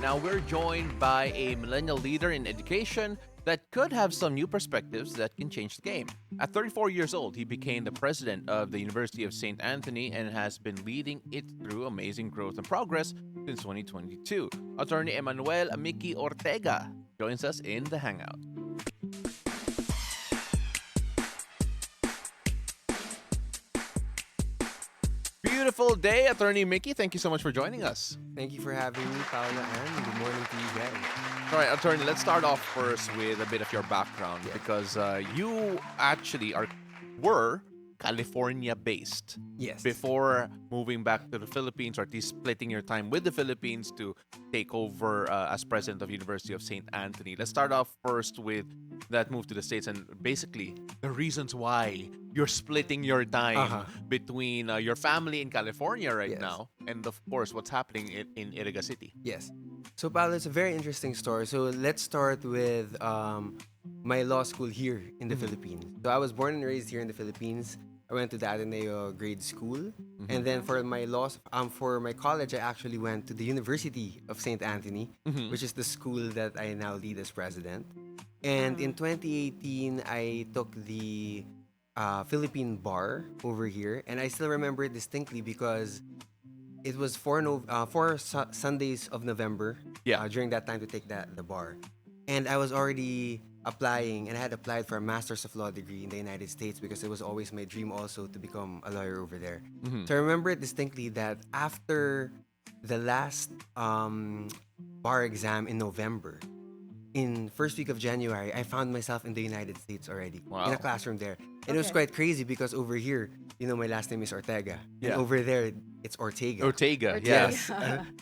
Now we're joined by a millennial leader in education that could have some new perspectives that can change the game. At 34 years old, he became the president of the University of St. Anthony and has been leading it through amazing growth and progress since 2022. Attorney Emmanuel Mickey Ortega joins us in the Hangout. Beautiful day, Attorney Mickey. Thank you so much for joining us. Thank you for having me, Paula, and good morning to you guys. All right, Attorney, let's start off first with a bit of your background because you actually were California based Yes. before moving back to the Philippines, or at least splitting your time with the Philippines to take over as president of University of St. Anthony. Let's start off first with that move to the States and basically the reasons why you're splitting your time between your family in California right Yes. now and, of course, what's happening in Iriga City. Yes. So, Paula, it's a very interesting story. So, let's start with my law school here in the Philippines. So, I was born and raised here in the Philippines. I went to the Ateneo grade school, and then for my for my college, I actually went to the University of St. Anthony, which is the school that I now lead as president. And in 2018, I took the Philippine bar over here, and I still remember it distinctly because it was four Sundays of November. Yeah. During that time to take the bar, and I was already applying, and I had applied for a Master's of Law degree in the United States because it was always my dream also to become a lawyer over there. So I remember it distinctly that after the last bar exam in November, in first week of January, I found myself in the United States already in Wow. a classroom there. And it was quite crazy because over here, my last name is Ortega. Yeah. And over there, it's Ortega. Ortega, Ortega. yes.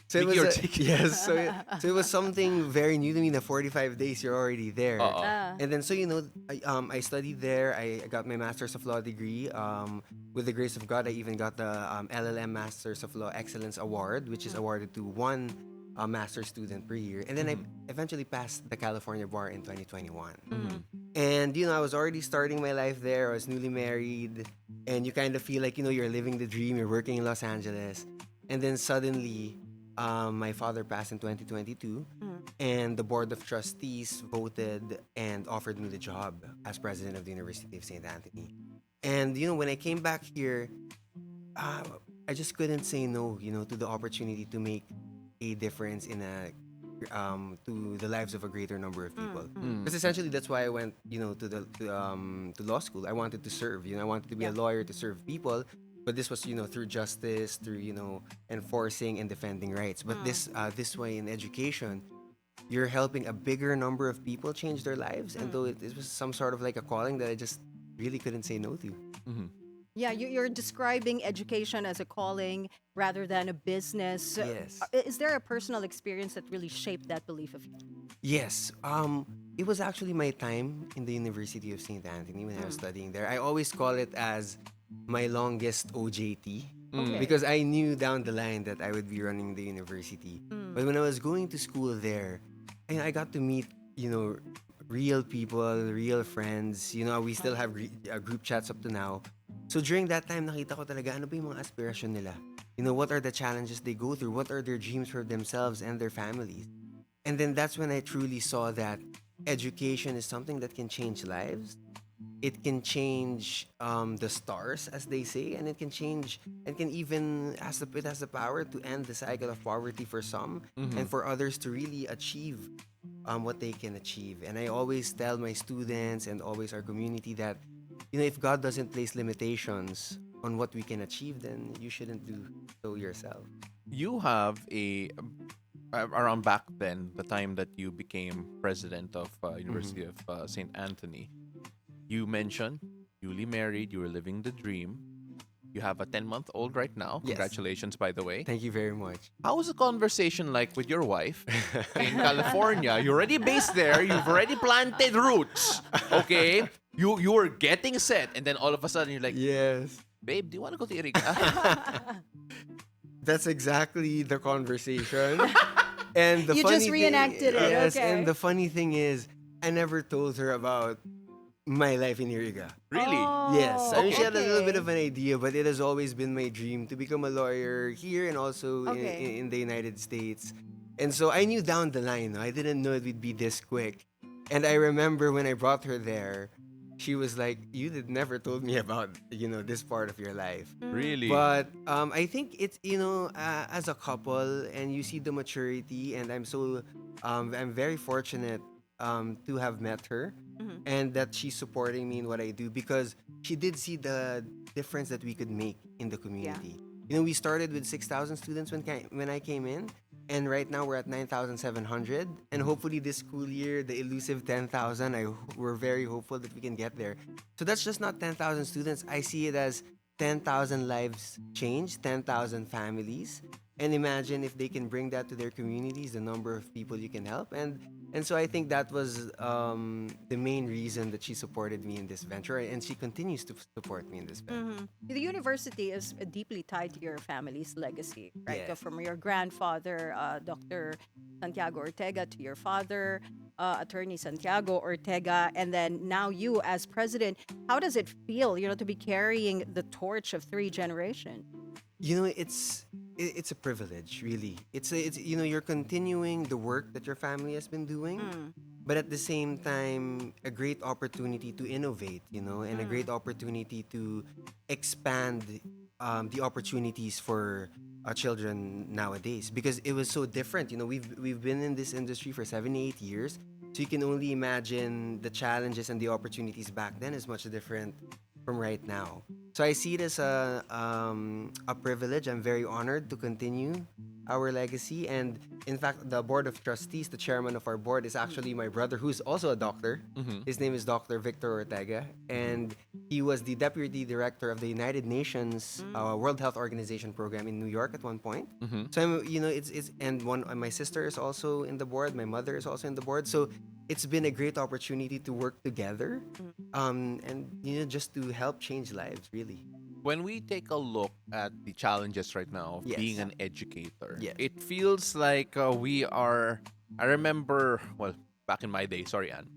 So it Mickey was Ortega. yes. So it was something very new to me. In the 45 days, you're already there. Uh-oh. And then, I studied there. I got my Master's of Law degree. With the grace of God, I even got the LLM Masters of Law Excellence Award, which is awarded to one master's student per year. And then I eventually passed the California bar in 2021. And, I was already starting my life there. I was newly married. And you kind of feel like, you're living the dream. You're working in Los Angeles. And then suddenly, my father passed in 2022. And the Board of Trustees voted and offered me the job as president of the University of St. Anthony. And, when I came back here, I just couldn't say no, to the opportunity to make a difference to the lives of a greater number of people. Because essentially that's why I went, to law school. I wanted to serve. I wanted to be a lawyer to serve people. But this was, through justice, through enforcing and defending rights. But this way in education, you're helping a bigger number of people change their lives. And though it was some sort of like a calling that I just really couldn't say no to. Yeah, you're describing education as a calling rather than a business. Yes. Is there a personal experience that really shaped that belief of you? Yes. It was actually my time in the University of St. Anthony when I was studying there. I always call it as my longest OJT Okay. because I knew down the line that I would be running the university. But when I was going to school there, I got to meet, real people, real friends. We still have group chats up to now. So during that time, nakita ko talaga ano ba yung mga aspiration nila. What are the challenges they go through? What are their dreams for themselves and their families? And then that's when I truly saw that education is something that can change lives. It can change the stars, as they say, and it can even it has the power to end the cycle of poverty for some, and for others to really achieve what they can achieve. And I always tell my students and always our community that if God doesn't place limitations on what we can achieve, then you shouldn't do so yourself. You have around back then, the time that you became president of University of St. Anthony, you mentioned newly married, you were living the dream. You have a 10-month-old right now. Yes. Congratulations, by the way. Thank you very much. How was the conversation like with your wife in California? You're already based there. You've already planted roots. Okay? You were getting set, and then all of a sudden you're like, Yes. babe, do you want to go to Iriga? That's exactly the conversation. And the You funny just reenacted thing, it, Yes, okay. and the funny thing is, I never told her about my life in Iriga. Really? Yes, I mean, she had a little okay. bit of an idea, but it has always been my dream to become a lawyer here and also Okay. in the United States. And so I knew down the line, no, I didn't know it would be this quick. And I remember when I brought her there, she was like, "You did never told me about this part of your life." Really? But I think it's as a couple, and you see the maturity, and I'm very fortunate to have met her, Mhm. and that she's supporting me in what I do because she did see the difference that we could make in the Yeah. community. We started with 6,000 students when I came in, and right now we're at 9,700, and hopefully this school year, the elusive 10,000. We're very hopeful that we can get there. So that's just not 10,000 students. I see it as 10,000 lives changed, 10,000 families. And imagine if they can bring that to their communities, the number of people you can help. And so I think that was the main reason that she supported me in this venture, and she continues to support me in this venture. The university is deeply tied to your family's legacy, right? Yes. From your grandfather, Dr. Santiago Ortega, to your father, Attorney Santiago Ortega, and then now you as president. How does it feel, to be carrying the torch of three generations? It's a privilege, really. It's you're continuing the work that your family has been doing, but at the same time, a great opportunity to innovate, and a great opportunity to expand the opportunities for children nowadays, because it was so different. We've been in this industry for 7 8 years, so you can only imagine the challenges and the opportunities back then is much different from right now. So I see it as a privilege. I'm very honored to continue our legacy. And in fact, the board of trustees, the chairman of our board, is actually my brother, who's also a doctor. Mm-hmm. His name is Dr. Victor Ortega, and he was the deputy director of the United Nations World Health Organization program in New York at one point. Mm-hmm. So it's and one my sister is also in the board. My mother is also in the board. So it's been a great opportunity to work together, and just to help change lives, really. When we take a look at the challenges right now of Yes. being an educator, Yes. it feels like we are. I remember, well, back in my day, sorry, Anne.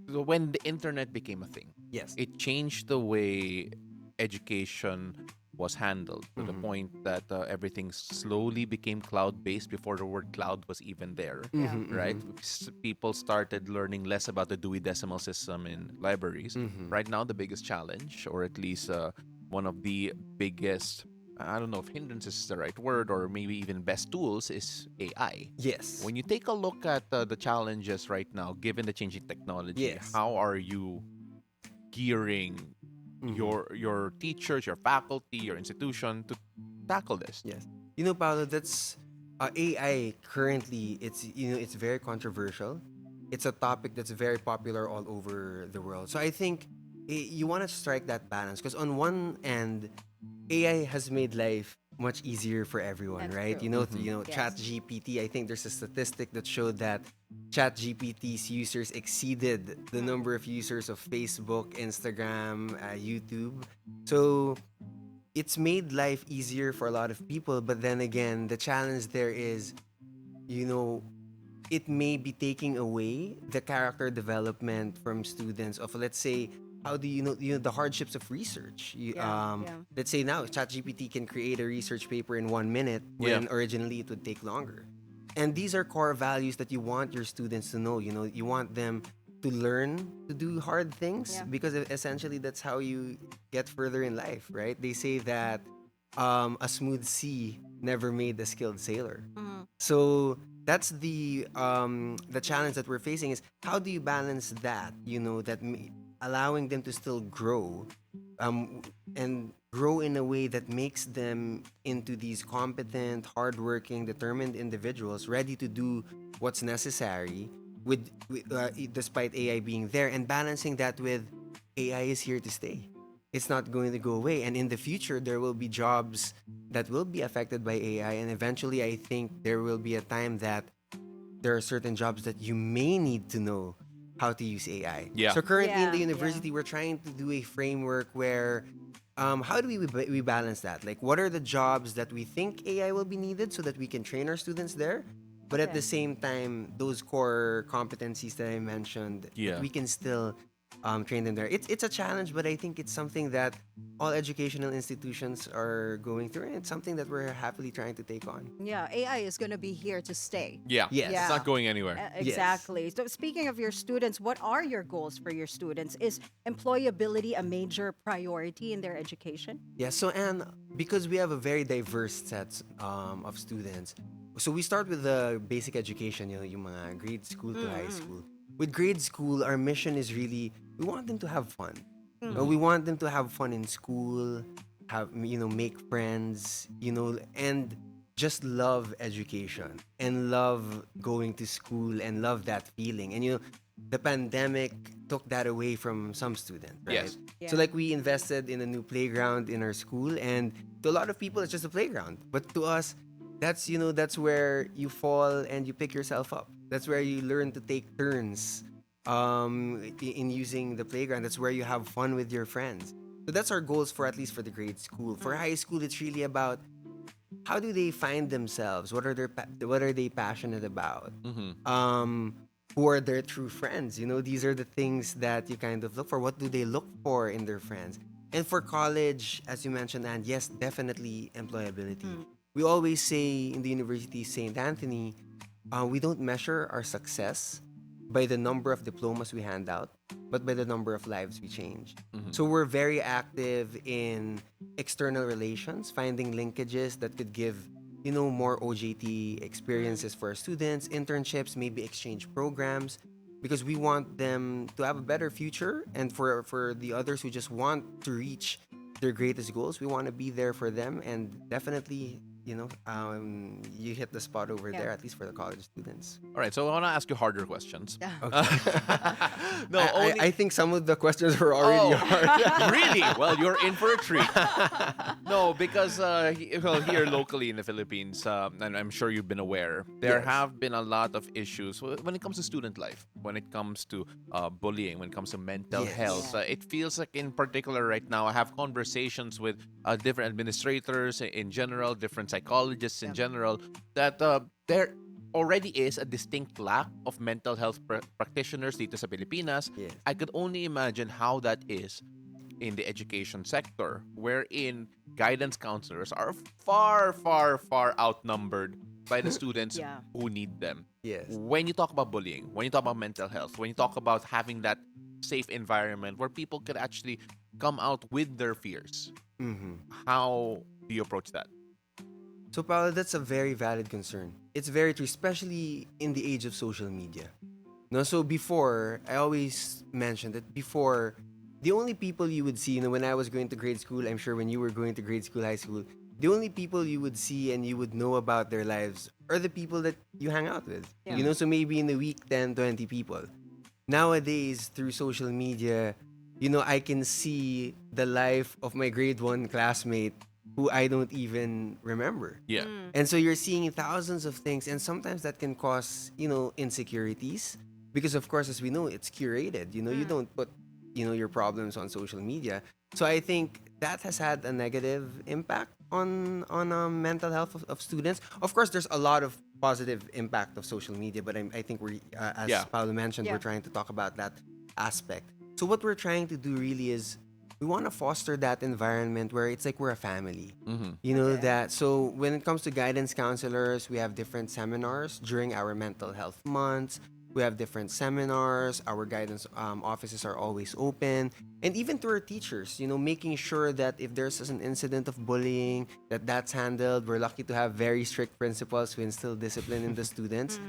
When the internet became a thing, Yes. it changed the way education was handled to the point that everything slowly became cloud based before the word cloud was even there. Yeah. Right? People started learning less about the Dewey Decimal System in libraries. Right now, the biggest challenge, or at least one of the biggest, I don't know if hindrances is the right word, or maybe even best tools, is AI. Yes. When you take a look at the challenges right now, given the changing technology, Yes. how are you gearing your teachers, your faculty, your institution to tackle this? Yes. Paolo, that's AI currently. It's very controversial. It's a topic that's very popular all over the world. So I think you want to strike that balance, because on one end, AI has made life much easier for everyone, That's right? true. Yes. Chat GPT. I think there's a statistic that showed that Chat GPT's users exceeded the number of users of Facebook, Instagram, YouTube. So it's made life easier for a lot of people, but then again, the challenge there is, you know, it may be taking away the character development from students of, let's say, how do the hardships of research. Yeah. Let's say now ChatGPT can create a research paper in 1 minute when originally it would take longer. And these are core values that you want your students to know. You want them to learn to do hard things, Yeah. because essentially that's how you get further in life, right? They say that a smooth sea never made a skilled sailor. So that's the challenge that we're facing, is how do you balance that, allowing them to still grow, and grow in a way that makes them into these competent, hardworking, determined individuals ready to do what's necessary despite AI being there, and balancing that with AI is here to stay. It's not going to go away, and in the future there will be jobs that will be affected by AI, and eventually I think there will be a time that there are certain jobs that you may need to know how to use AI. Yeah. So currently in the Yeah, university, we're trying to do a framework where, how do we balance that? Like, what are the jobs that we think AI will be needed so that we can train our students there? But at Okay. the same time, those core competencies that I mentioned, Yeah. that we can still train them there. It's a challenge, but I think it's something that all educational institutions are going through, and it's something that we're happily trying to take on. Yeah, AI is going to be here to stay. Yeah, Yes. it's not going anywhere. Exactly. So speaking of your students, what are your goals for your students? Is employability a major priority in their education? Yeah, so and because we have a very diverse set of students, so we start with the basic education, yung mga grade school to high school. With grade school, our mission is really, we want them to have fun. We want them to have fun in school, make friends, and just love education and love going to school and love that feeling. And the pandemic took that away from some students, right? Yes. So Yeah. like we invested in a new playground in our school, and to a lot of people it's just a playground. But to us, that's where you fall and you pick yourself up. That's where you learn to take turns in using the playground. That's where you have fun with your friends. So that's our goals for at least for the grade school. For high school, it's really about how do they find themselves? What are they passionate about? Who are their true friends? These are the things that you kind of look for. What do they look for in their friends? And for college, as you mentioned, and yes, definitely employability. We always say in the University of St. Anthony, we don't measure our success by the number of diplomas we hand out, but by the number of lives we change. So we're very active in external relations, finding linkages that could give, more OJT experiences for our students, internships, maybe exchange programs, because we want them to have a better future. And for the others who just want to reach their greatest goals, we want to be there for them. And definitely, you hit the spot over there, at least for the college students. All right, so I want to ask you harder questions. Yeah. No, I think some of the questions were already hard. Really? Well, you're in for a treat. No, because here locally in the Philippines, and I'm sure you've been aware, there Yes. have been a lot of issues when it comes to student life, when it comes to bullying, when it comes to mental Yes. health. Yeah. It feels like, in particular, right now, I have conversations with different administrators in general, different psychologists in Yeah. general, that there already is a distinct lack of mental health practitioners dito sa Pilipinas. Yes. I could only imagine how that is in the education sector, wherein guidance counselors are far, far, far outnumbered by the students Yeah. who need them. Yes. When you talk about bullying, when you talk about mental health, when you talk about having that safe environment where people could actually come out with their fears, how do you approach that? So, Paolo, that's a very valid concern. It's very true, especially in the age of social media. No, so before, I always mentioned that before, the only people you would see, when I was going to grade school, I'm sure when you were going to grade school, high school, the only people you would see and you would know about their lives are the people that you hang out with. Yeah. So maybe in a week, 10, 20 people. Nowadays, through social media, I can see the life of my grade 1 classmate who I don't even remember. Yeah. And so you're seeing thousands of things, and sometimes that can cause, insecurities. Because of course, as we know, it's curated. You don't put, your problems on social media. So I think that has had a negative impact on mental health of students. Of course, there's a lot of positive impact of social media, but I think we're, as Yeah. Paolo mentioned, Yeah. we're trying to talk about that aspect. So what we're trying to do really is we want to foster that environment where it's like we're a family. Okay. That. So when it comes to guidance counselors, we have different seminars during our mental health months. We have different seminars. Our guidance offices are always open. And even to our teachers, making sure that if there's an incident of bullying, that's handled. We're lucky to have very strict principals who instill discipline in the students.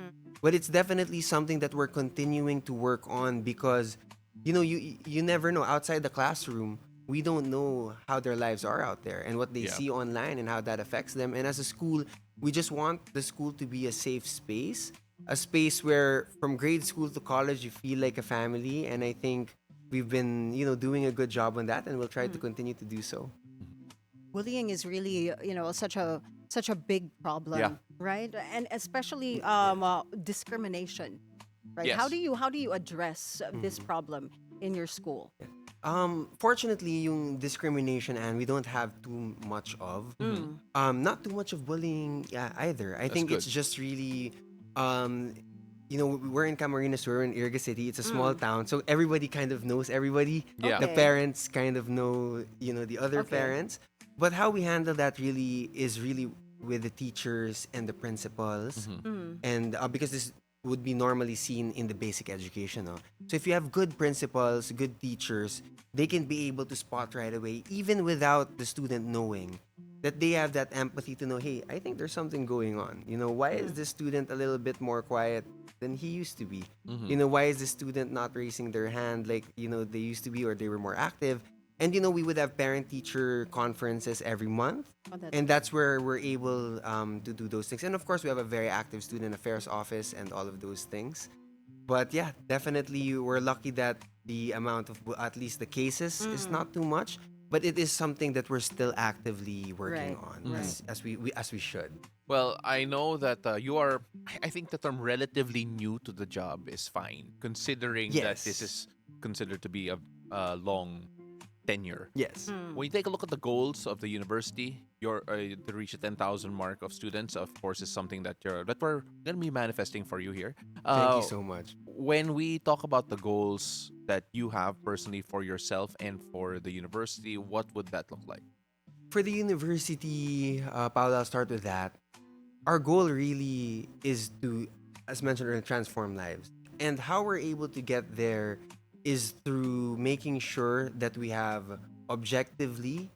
But it's definitely something that we're continuing to work on because, you never know. Outside the classroom, we don't know how their lives are out there and what they Yeah. see online and how that affects them. And as a school, we just want the school to be a safe space. A space where from grade school to college you feel like a family, and I think we've been doing a good job on that, and we'll try to continue to do so. Bullying is really, such a big problem, Yeah. right? And especially discrimination, right? Yes. How do you address this problem in your school? Fortunately, yung discrimination, and we don't have too much of. Not too much of bullying either. I think it's good. just really, um, we're in Camarines Sur in Iriga City. It's a small town, so everybody kind of knows everybody. Yeah. The Okay. parents kind of know, the other Okay. parents. But how we handle that really is really with the teachers and the principals, and because this would be normally seen in the basic education. No? So if you have good principals, good teachers, they can be able to spot right away, even without the student knowing that they have that empathy to know, hey, I think there's something going on. Why is this student a little bit more quiet than he used to be? Why is the student not raising their hand like, they used to be, or they were more active? And, we would have parent-teacher conferences every month. Oh, that's And that's where we're able to do those things. And of course, we have a very active student affairs office and all of those things. But yeah, definitely we're lucky that the amount of, at least the cases, is not too much. But it is something that we're still actively working Right, on, right. as we should. Well, I know that you are. I think the term relatively new to the job is fine, considering that this Yes. is considered to be a long tenure. Yes. When you take a look at the goals of the university, to reach the 10,000 mark of students, of course, is something that we're gonna be manifesting for you here. Thank you so much. When we talk about the goals that you have personally for yourself and for the university, what would that look like? For the university, Paula, I'll start with that. Our goal really is to, as mentioned earlier, transform lives. And how we're able to get there is through making sure that we have objectively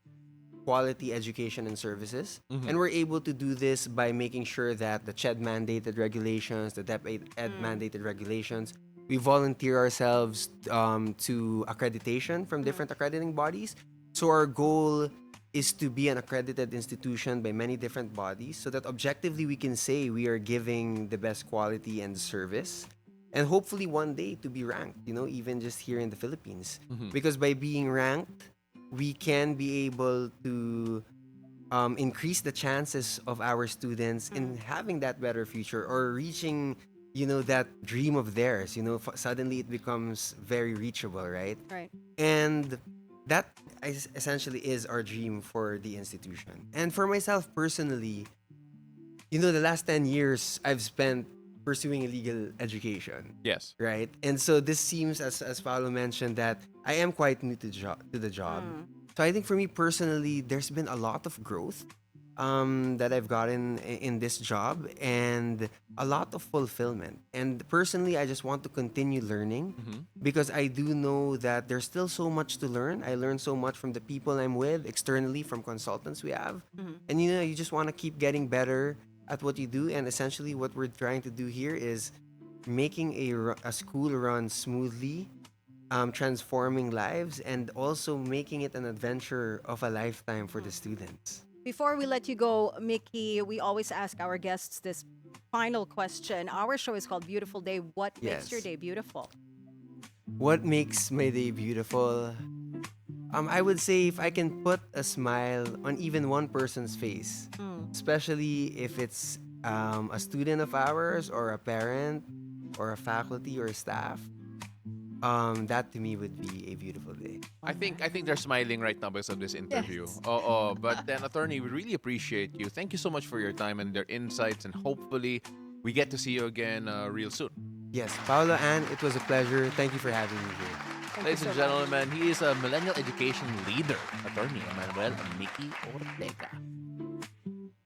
quality education and services. And we're able to do this by making sure that the CHED mandated regulations, the DepEd mandated regulations, we volunteer ourselves to accreditation from different accrediting bodies. So our goal is to be an accredited institution by many different bodies so that objectively we can say we are giving the best quality and service. And hopefully one day to be ranked, even just here in the Philippines. Because by being ranked, we can be able to increase the chances of our students in having that better future or reaching, that dream of theirs. Suddenly it becomes very reachable, right? Right. And that essentially is our dream for the institution. And for myself personally, the last 10 years I've spent pursuing illegal education, Yes. right? And so this seems, as Paolo mentioned, that I am quite new to the job. So I think for me personally, there's been a lot of growth that I've gotten in this job and a lot of fulfillment. And personally, I just want to continue learning because I do know that there's still so much to learn. I learn so much from the people I'm with, externally, from consultants we have. And you just want to keep getting better at what you do. And essentially what we're trying to do here is making a school run smoothly, transforming lives, and also making it an adventure of a lifetime for the students. Before we let you go, Mickey, we always ask our guests this final question. Our show is called Beautiful Day. What makes Yes. your day beautiful? What makes my day beautiful? I would say if I can put a smile on even one person's face, especially if it's a student of ours or a parent or a faculty or staff, that to me would be a beautiful day. I think they're smiling right now because of this interview. Oh, but then, attorney, we really appreciate you. Thank you so much for your time and their insights, and hopefully we get to see you again real soon. Yes, Paolo, Ann, it was a pleasure. Thank you for having me here. Thank you Ladies so and much. gentlemen, he is a millennial education leader, attorney Emmanuel Mickey Ortega.